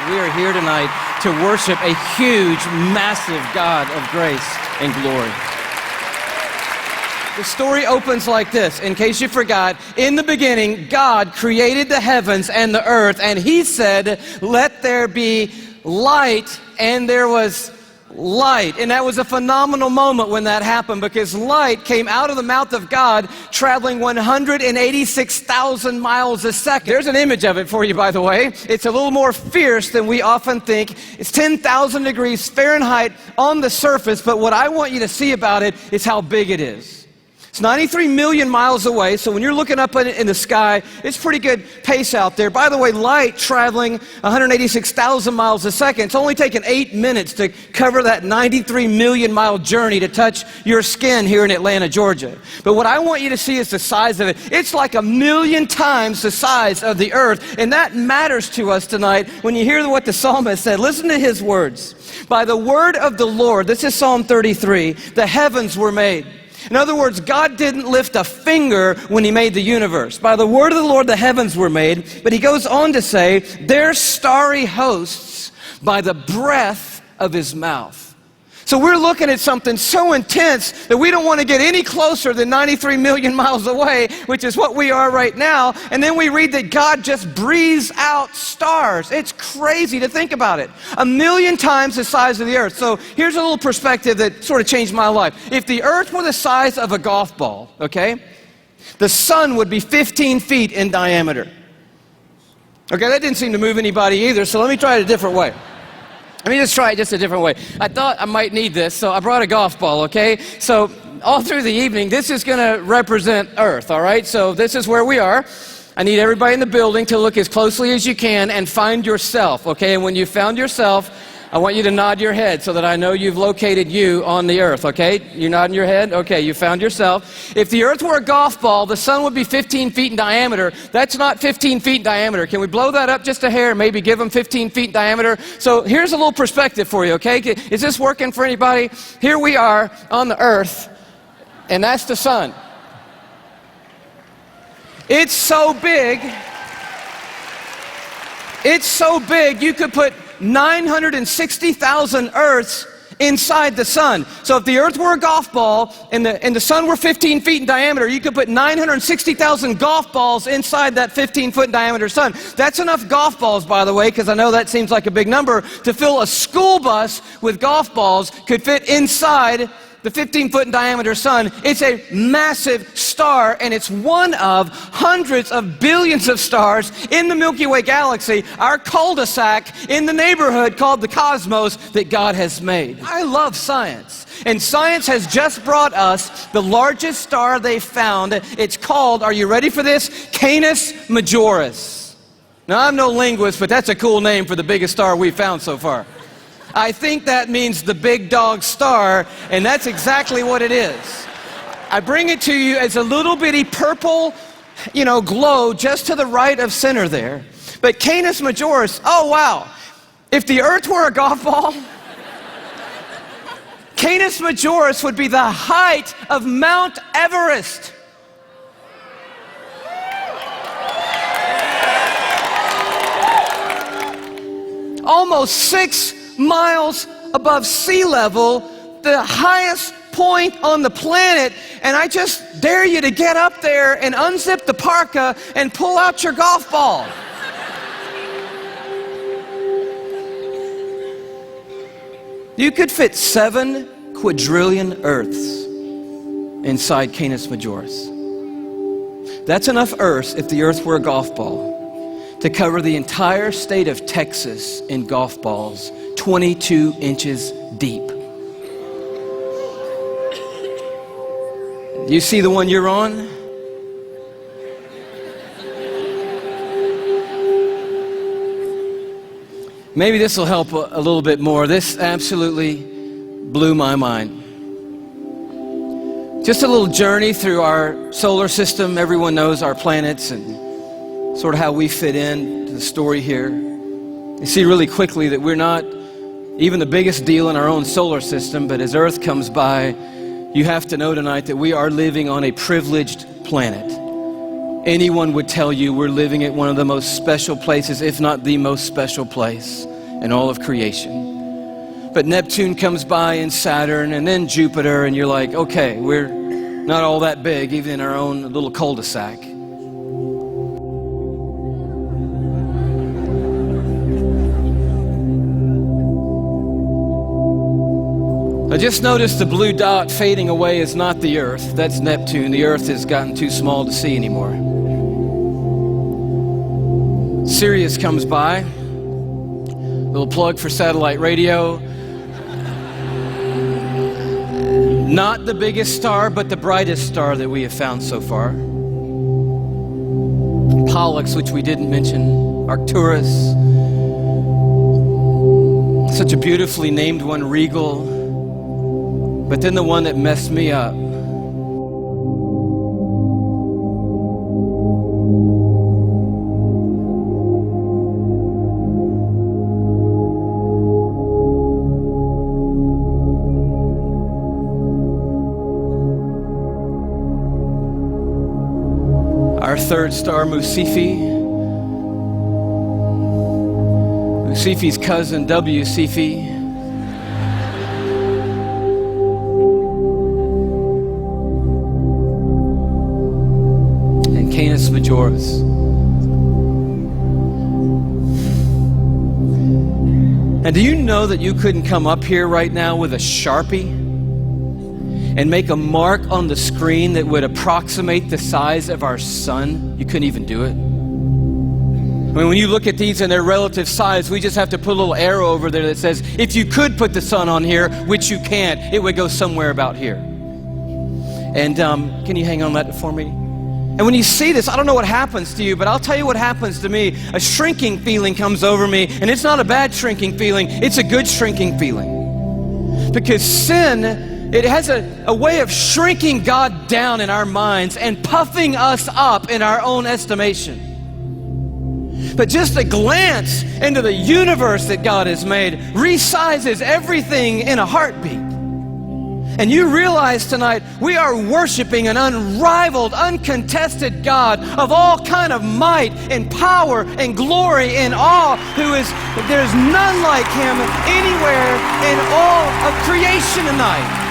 We are here tonight to worship a huge, massive God of grace and glory. The story opens like this. In case you forgot, in the beginning, God created the heavens and the earth, and He said, "Let there be light," and there was light. And that was a phenomenal moment when that happened, because light came out of the mouth of God traveling 186,000 miles a second. There's an image of it for you, by the way. It's a little more fierce than we often think. It's 10,000 degrees Fahrenheit on the surface, but what I want you to see about it is how big it is. It's 93 million miles away, so when you're looking up in the sky, it's pretty good pace out there. By the way, light traveling 186,000 miles a second, it's only taken 8 minutes to cover that 93 million mile journey to touch your skin here in Atlanta, Georgia. But what I want you to see is the size of it. It's like 1,000,000 times the size of the earth, and that matters to us tonight when you hear what the psalmist said. Listen to his words. By the word of the Lord, this is Psalm 33, the heavens were made. In other words, God didn't lift a finger when He made the universe. By the word of the Lord, the heavens were made. But He goes on to say, their starry hosts by the breath of His mouth. So we're looking at something so intense that we don't want to get any closer than 93 million miles away, which is what we are right now. And then we read that God just breathes out stars. It's crazy to think about it. 1,000,000 times the size of the earth. So here's a little perspective that sort of changed my life. If the earth were the size of a golf ball, okay, the sun would be 15 feet in diameter. Okay, that didn't seem to move anybody either, so let me try it a different way. Let me just try it just a different way. I thought I might need this, so I brought a golf ball, okay? So all through the evening, this is going to represent Earth, all right? So this is where we are. I need everybody in the building to look as closely as you can and find yourself, okay? And when you found yourself, I want you to nod your head so that I know you've located you on the earth, okay? You nodding your head? Okay, you found yourself. If the earth were a golf ball, the sun would be 15 feet in diameter. That's not 15 feet in diameter. Can we blow that up just a hair and maybe give them 15 feet in diameter? So here's a little perspective for you, okay? Is this working for anybody? Here we are on the earth, and that's the sun. It's so big you could put 960,000 Earths inside the sun. So if the earth were a golf ball and the sun were 15 feet in diameter, you could put 960,000 golf balls inside that 15-foot in diameter sun. That's enough golf balls, by the way, because I know that seems like a big number, to fill a school bus with golf balls could fit inside the 15-foot in diameter sun. It's a massive star, and it's one of hundreds of billions of stars in the Milky Way galaxy, our cul-de-sac in the neighborhood called the cosmos that God has made. I love science, and science has just brought us the largest star they found. It's called, are you ready for this? Canis Majoris. Now, I'm no linguist, but that's a cool name for the biggest star we've found so far. I think that means the big dog star, and that's exactly what it is. I bring it to you as a little bitty purple, glow just to the right of center there. But Canis Majoris, oh wow, if the earth were a golf ball, Canis Majoris would be the height of Mount Everest. Almost 6 miles above sea level, the highest point on the planet, and I just dare you to get up there and unzip the parka and pull out your golf ball. You could fit 7 quadrillion Earths inside Canis Majoris. That's enough Earths, if the earth were a golf ball, to cover the entire state of Texas in golf balls, 22 inches deep. You see the one you're on? Maybe this will help a little bit more. This absolutely blew my mind. Just a little journey through our solar system. Everyone knows our planets and sort of how we fit in to the story here. You see really quickly that we're not even the biggest deal in our own solar system, but as Earth comes by, you have to know tonight that we are living on a privileged planet. Anyone would tell you we're living at one of the most special places, if not the most special place. in all of creation. But Neptune comes by and Saturn and then Jupiter, and you're like, okay, we're not all that big, even in our own little cul-de-sac. I just noticed the blue dot fading away is not the Earth. That's Neptune. The Earth has gotten too small to see anymore. Sirius comes by. Little plug for satellite radio. Not the biggest star, but the brightest star that we have found so far. Pollux, which we didn't mention. Arcturus. Such a beautifully named one, Regal. But then the one that messed me up. Our third star, Musifi. Musifi's cousin, W. Cephei. And Canis Majoris. And do you know that you couldn't come up here right now with a Sharpie and make a mark on the screen that would approximate the size of our sun? You couldn't even do it. I mean, when you look at these in their relative size, we just have to put a little arrow over there that says, if you could put the sun on here, which you can't, it would go somewhere about here. And can you hang on that for me? And when you see this, I don't know what happens to you, but I'll tell you what happens to me. A shrinking feeling comes over me, and it's not a bad shrinking feeling, it's a good shrinking feeling. Because sin, it has a way of shrinking God down in our minds and puffing us up in our own estimation. But just a glance into the universe that God has made resizes everything in a heartbeat. And you realize tonight we are worshiping an unrivaled, uncontested God of all kind of might and power and glory and awe, there's none like him anywhere in all of creation tonight.